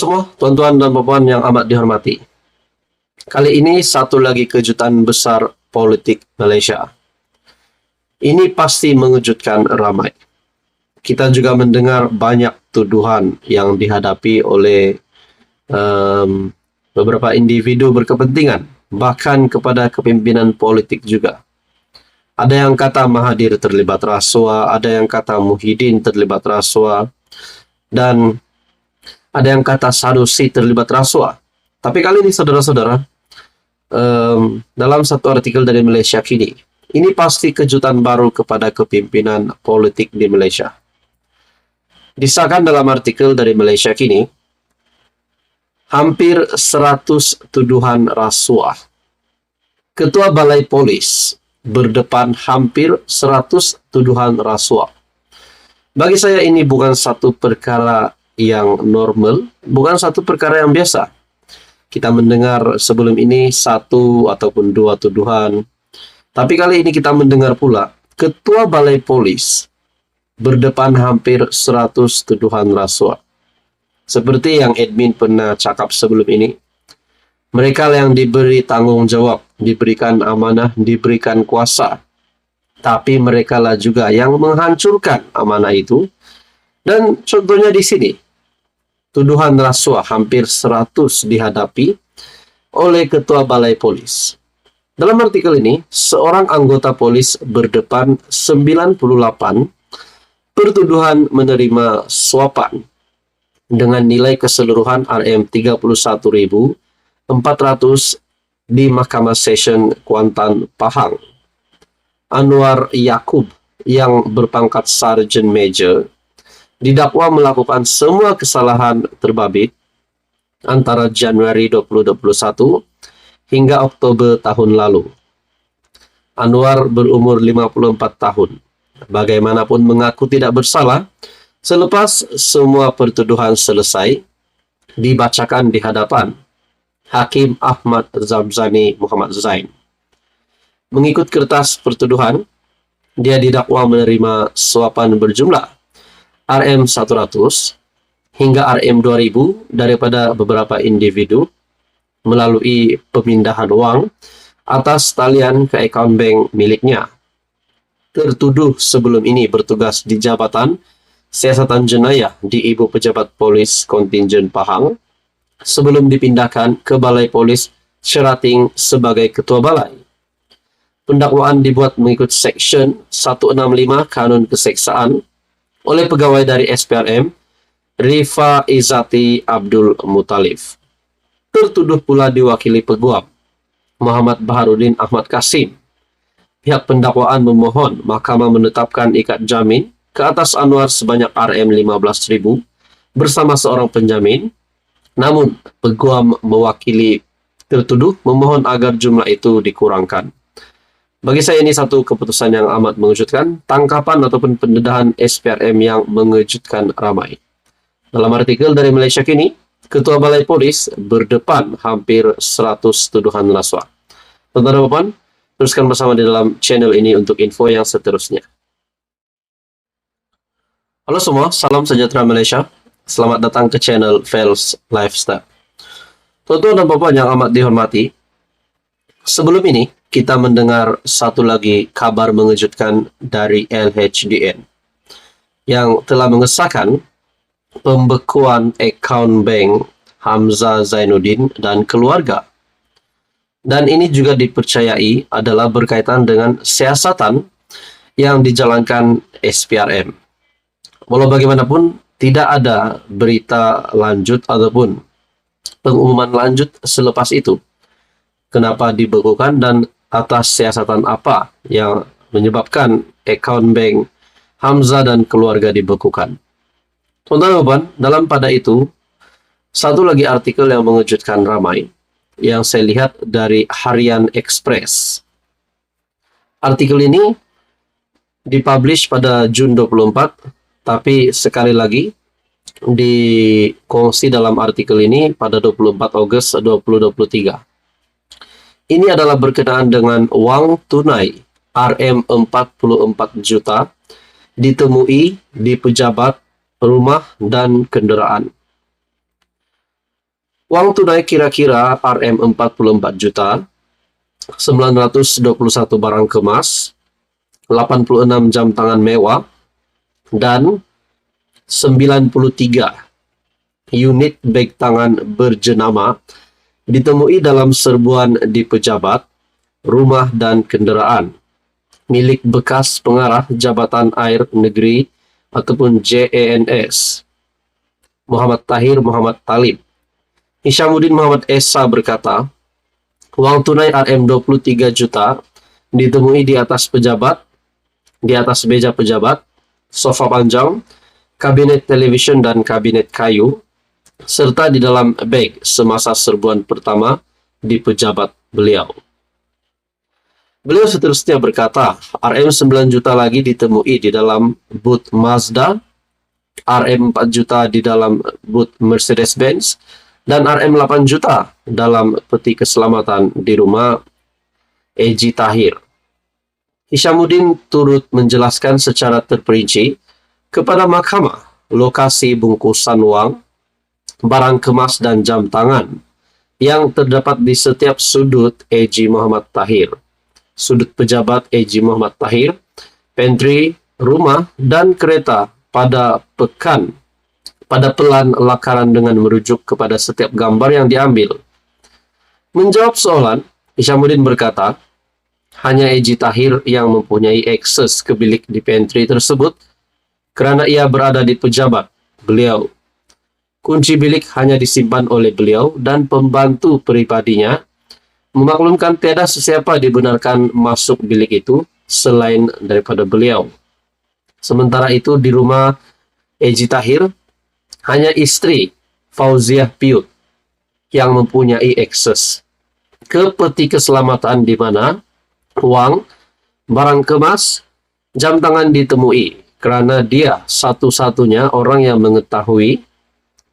semua, tuan-tuan dan puan yang amat dihormati. Kali ini satu lagi kejutan besar politik Malaysia. Ini pasti mengejutkan ramai. Kita juga mendengar banyak tuduhan yang dihadapi oleh beberapa individu berkepentingan, bahkan kepada kepimpinan politik juga. Ada yang kata Mahathir terlibat rasuah, ada yang kata Muhyiddin terlibat rasuah, dan ada yang kata Sanusi terlibat rasuah. Tapi kali ini saudara-saudara, dalam satu artikel dari Malaysia Kini, ini pasti kejutan baru kepada kepimpinan politik di Malaysia. Disahkan dalam artikel dari Malaysia Kini, hampir 100 tuduhan rasuah. Ketua Balai Polis berdepan hampir 100 tuduhan rasuah. Bagi saya ini bukan satu perkara yang normal, bukan satu perkara yang biasa. Kita mendengar sebelum ini satu ataupun dua tuduhan. Tapi kali ini kita mendengar pula Ketua Balai Polis berdepan hampir 100 tuduhan rasuah. Seperti yang admin pernah cakap sebelum ini, mereka yang diberi tanggung jawab, diberikan amanah, diberikan kuasa. Tapi mereka lah juga yang menghancurkan amanah itu. Dan contohnya di sini, tuduhan rasuah hampir 100 dihadapi oleh Ketua Balai Polis. Dalam artikel ini, seorang anggota polis berdepan 98 pertuduhan menerima suapan dengan nilai keseluruhan RM31.400 di Mahkamah Session Kuantan, Pahang. Anwar Yaakob yang berpangkat Sarjan Major didakwa melakukan semua kesalahan terbabit antara Januari 2021 hingga Oktober tahun lalu. Anwar berumur 54 tahun. Bagaimanapun mengaku tidak bersalah selepas semua pertuduhan selesai dibacakan di hadapan Hakim Ahmad Zabzani Muhammad Zain. Mengikut kertas pertuduhan, dia didakwa menerima suapan berjumlah RM100 hingga RM2000 daripada beberapa individu melalui pemindahan wang atas talian ke akaun bank miliknya. Tertuduh sebelum ini bertugas di Jabatan Siasatan Jenayah di Ibu Pejabat Polis Kontingen Pahang sebelum dipindahkan ke Balai Polis Sherating sebagai Ketua Balai. Pendakwaan dibuat mengikut Seksyen 165 Kanun Keseksaan oleh pegawai dari SPRM, Rifa Izzati Abdul Muttalib. Tertuduh pula diwakili Peguam, Muhammad Baharudin Ahmad Kasim. Pihak pendakwaan memohon mahkamah menetapkan ikat jamin ke atas Anwar sebanyak RM15.000 bersama seorang penjamin. Namun, Peguam mewakili tertuduh memohon agar jumlah itu dikurangkan. Bagi saya ini satu keputusan yang amat mengejutkan, tangkapan ataupun pendedahan SPRM yang mengejutkan ramai. Dalam artikel dari Malaysia Kini, Ketua Balai Polis berdepan hampir 100 tuduhan rasuah. Tuan-tuan dan puan, teruskan bersama di dalam channel ini untuk info yang seterusnya. Halo semua, salam sejahtera Malaysia. Selamat datang ke channel Fels Lifestyle. Tuan-tuan dan puan yang amat dihormati, sebelum ini kita mendengar satu lagi kabar mengejutkan dari LHDN yang telah mengesahkan pembekuan akaun bank Hamzah Zainuddin dan keluarga. Dan ini juga dipercayai adalah berkaitan dengan siasatan yang dijalankan SPRM. Walau bagaimanapun, tidak ada berita lanjut ataupun pengumuman lanjut selepas itu. Kenapa dibekukan dan atas siasatan apa yang menyebabkan akaun bank Hamzah dan keluarga dibekukan. Teman-teman, dalam pada itu, satu lagi artikel yang mengejutkan ramai, yang saya lihat dari Harian Express. Artikel ini dipublish pada Jun 24, tapi sekali lagi dikongsi dalam artikel ini pada 24 Ogos 2023. Ini adalah berkenaan dengan wang tunai RM44 juta ditemui di pejabat rumah dan kenderaan. Uang tunai kira-kira Rm 44 juta, 921 barang kemas, 86 jam tangan mewah, dan 93 unit beg tangan berjenama ditemui dalam serbuan di pejabat, rumah dan kenderaan milik bekas pengarah Jabatan Air Negeri ataupun JANS, Muhammad Tahir Muhammad Talib. Hishamuddin Muhammad Esa berkata, uang tunai Rm 23 juta ditemui di atas pejabat, di atas meja pejabat, sofa panjang, kabinet televisyen dan kabinet kayu, serta di dalam beg semasa serbuan pertama di pejabat beliau. Beliau seterusnya berkata, Rm 9 juta lagi ditemui di dalam booth Mazda, Rm 4 juta di dalam booth Mercedes-Benz, dan Rm 8 juta dalam peti keselamatan di rumah Eji Tahir. Hishamuddin turut menjelaskan secara terperinci kepada mahkamah lokasi bungkusan uang, barang kemas dan jam tangan yang terdapat di setiap sudut Eji Muhammad Tahir, sudut pejabat Eji Muhammad Tahir, pantry, rumah, dan kereta pada pelan lakaran dengan merujuk kepada setiap gambar yang diambil. Menjawab soalan, Hishamuddin berkata, hanya Eji Tahir yang mempunyai akses ke bilik di pantry tersebut kerana ia berada di pejabat beliau. Kunci bilik hanya disimpan oleh beliau dan pembantu peribadinya, memaklumkan tiada sesiapa dibenarkan masuk bilik itu selain daripada beliau. Sementara itu di rumah Eji Tahir, hanya istri Fauziah Piut yang mempunyai akses ke peti keselamatan di mana uang, barang kemas, jam tangan ditemui kerana dia satu-satunya orang yang mengetahui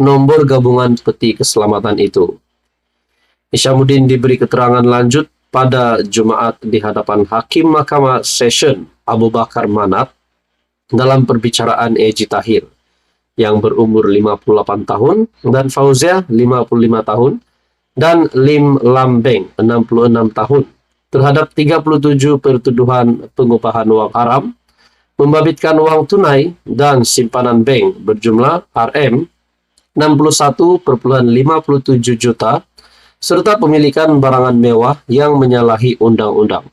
nombor gabungan peti keselamatan itu. Hishamuddin diberi keterangan lanjut pada Jumaat di hadapan Hakim Mahkamah Session Abu Bakar Manat dalam perbicaraan Eji Tahir yang berumur 58 tahun dan Fauziah 55 tahun dan Lim Lambeng 66 tahun terhadap 37 pertuduhan pengupahan uang haram, membabitkan uang tunai dan simpanan bank berjumlah Rm 61,57 juta serta pemilikan barangan mewah yang menyalahi undang-undang.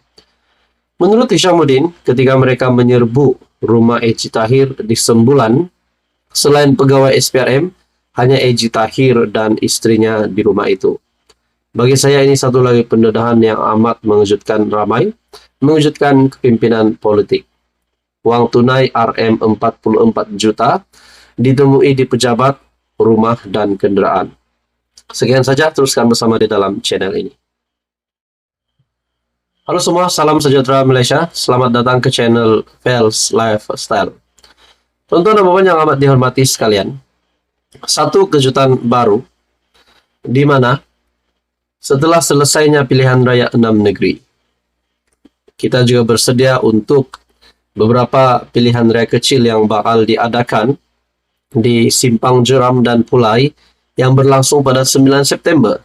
Menurut Hishamuddin, ketika mereka menyerbu rumah Eji Tahir di Sembulan, selain pegawai SPRM, hanya Eji Tahir dan istrinya di rumah itu. Bagi saya ini satu lagi pendedahan yang amat mengejutkan ramai, mengejutkan kepimpinan politik. Uang tunai Rm 44 juta ditemui di pejabat, rumah, dan kenderaan. Sekian saja, teruskan bersama di dalam channel ini. Halo semua, salam sejahtera Malaysia. Selamat datang ke channel Vels Lifestyle. Tuan-tuan dan puan yang amat dihormati sekalian, satu kejutan baru di mana setelah selesainya pilihan raya 6 negeri, kita juga bersedia untuk beberapa pilihan raya kecil yang bakal diadakan di Simpang Jeram dan Pulai yang berlangsung pada 9 September.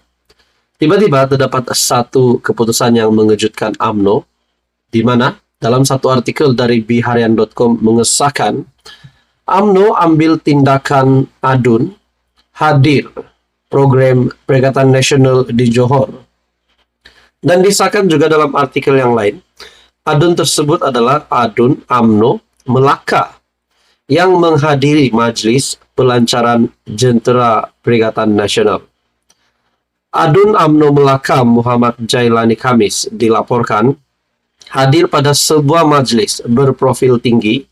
Tiba-tiba terdapat satu keputusan yang mengejutkan UMNO, di mana dalam satu artikel dari biharian.com mengesahkan UMNO ambil tindakan adun hadir program Perikatan Nasional di Johor. Dan disahkan juga dalam artikel yang lain, adun tersebut adalah adun UMNO Melaka yang menghadiri majlis pelancaran Jentera Perikatan Nasional. Adun UMNO Melaka Muhammad Jailani Khamis dilaporkan hadir pada sebuah majlis berprofil tinggi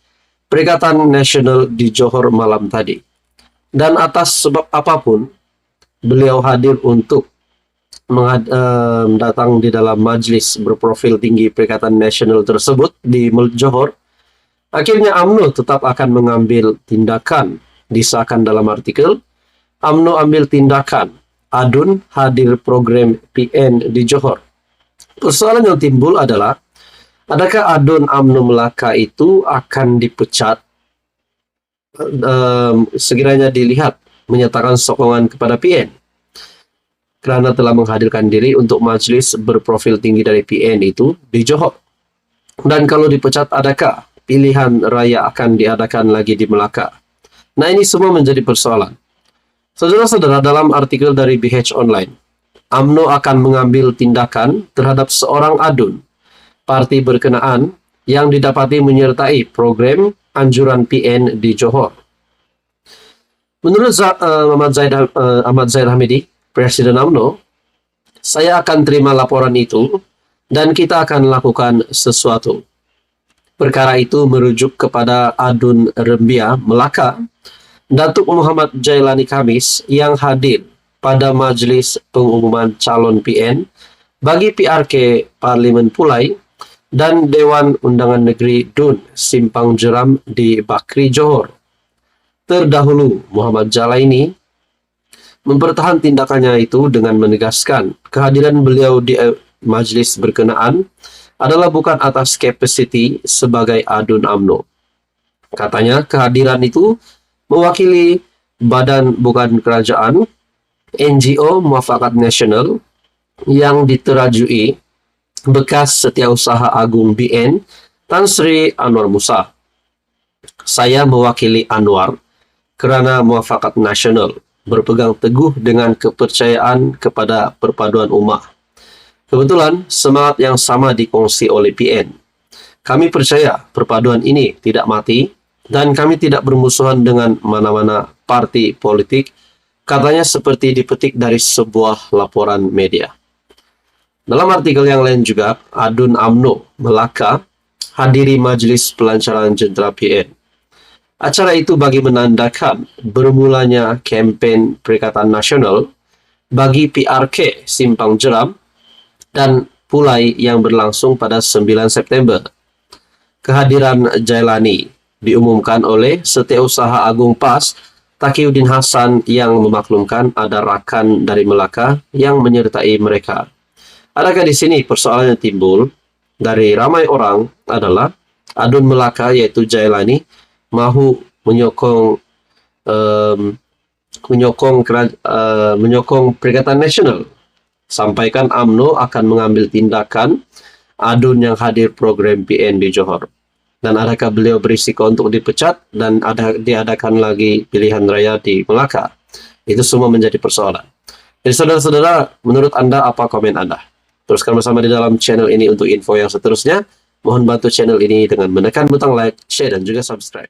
Perikatan Nasional di Johor malam tadi. Dan atas sebab apapun, beliau hadir untuk datang di dalam majlis berprofil tinggi Perikatan Nasional tersebut di Johor. Akhirnya UMNO tetap akan mengambil tindakan. Disahkan dalam artikel, UMNO ambil tindakan adun hadir program PN di Johor. Persoalan yang timbul adalah, adakah adun UMNO Melaka itu akan dipecat sekiranya dilihat menyatakan sokongan kepada PN? kerana telah menghadirkan diri untuk majlis berprofil tinggi dari PN itu di Johor. Dan kalau dipecat, adakah pilihan raya akan diadakan lagi di Melaka? Nah, ini semua menjadi persoalan. Saudara-saudara, dalam artikel dari BH Online, UMNO akan mengambil tindakan terhadap seorang adun parti berkenaan yang didapati menyertai program anjuran PN di Johor. Menurut Ahmad Zaid Hamidi, Presiden UMNO, saya akan terima laporan itu dan kita akan lakukan sesuatu. Perkara itu merujuk kepada adun Rembia Melaka, Datuk Muhammad Jailani Khamis yang hadir pada majlis pengumuman calon PN bagi PRK Parlimen Pulai dan Dewan Undangan Negeri Dun Simpang Jeram di Bakri, Johor. Terdahulu, Muhammad Jailani mempertahan tindakannya itu dengan menegaskan kehadiran beliau di majlis berkenaan adalah bukan atas kapasiti sebagai adun UMNO. Katanya kehadiran itu mewakili badan bukan kerajaan, NGO Muafakat Nasional yang diterajui bekas Setiausaha Agung BN Tan Sri Anwar Musa. Saya mewakili Anwar kerana Muafakat Nasional berpegang teguh dengan kepercayaan kepada perpaduan ummah. Kebetulan semangat yang sama dikongsi oleh PN. Kami percaya perpaduan ini tidak mati dan kami tidak bermusuhan dengan mana-mana parti politik, katanya seperti dipetik dari sebuah laporan media. Dalam artikel yang lain juga, adun UMNO Melaka hadiri majlis pelancaran jentera PN. Acara itu bagi menandakan bermulanya kempen Perikatan Nasional bagi PRK Simpang Jeram dan Pulai yang berlangsung pada 9 September. Kehadiran Jailani diumumkan oleh Setiausaha Agung PAS Taqiyuddin Hasan yang memaklumkan ada rakan dari Melaka yang menyertai mereka. Adakah di sini persoalan yang timbul dari ramai orang adalah adun Melaka yaitu Jailani mahu menyokong Perikatan Nasional. Sampaikan UMNO akan mengambil tindakan adun yang hadir program PN di Johor. Dan adakah beliau berisiko untuk dipecat dan diadakan lagi pilihan raya di Melaka? Itu semua menjadi persoalan. Jadi saudara-saudara, menurut Anda apa komen Anda? Teruskan bersama di dalam channel ini untuk info yang seterusnya. Mohon bantu channel ini dengan menekan butang like, share, dan juga subscribe.